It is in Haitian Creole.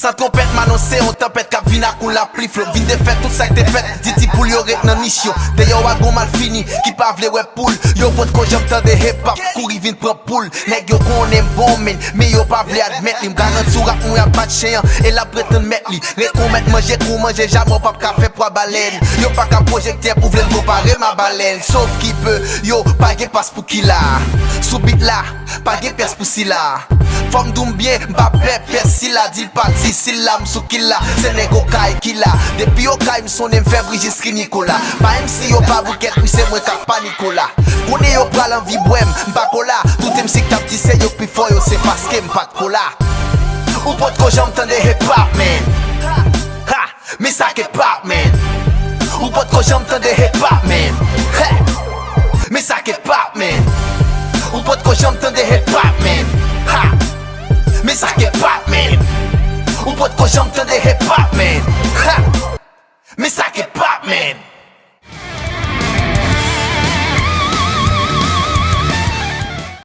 Sans trompette m'annoncer, on tempête k'ap vin ak ou la pli flow. Vin de fait tout ça te fait, diti pou yo ret nan mission. D'ailleurs wagon mal fini, qui pa vle wè poule. Yo pot ko jam tan de hip hop, kouri vin pran poule. Nèg yo konnen bon men, mais yo pa vle admet li. M'garan sou rap mou y'a pas de chien, et la prétend met li. Rekomet manger kou manger jamais pap ka fait pour baleine. Yo pa ka projecter pour vle comparer ma baleine. Sauf qui peut, yo pa gen passe pour qui la. Sou bit la, pa gen pers pour si la. Femme doum bien, m'bappe persi la. Dil parti si la m'sou ki la. Se nego kay ki la. Depi yo kay m'son m'fè Brigistri Nicolas. Pa MC yo pa bouket, m'se mwen kap pa Nicolas. Kone yo pral an vi bwem, m'bakola. Tout MC k'tap di se yo pi fo yo se paske m'pat kola. Ou pot ko jam tan de hip hop man. Ha, me sa ke pop man. Ou pot ko jam tan de hip hop man. Ha, me sa ke pop man. Ou pot ko jam tan de hip hop man. Ha, me sa ke pop man. Ou pot ko jam tan de hip hop man. Ha, me sa ke pop man.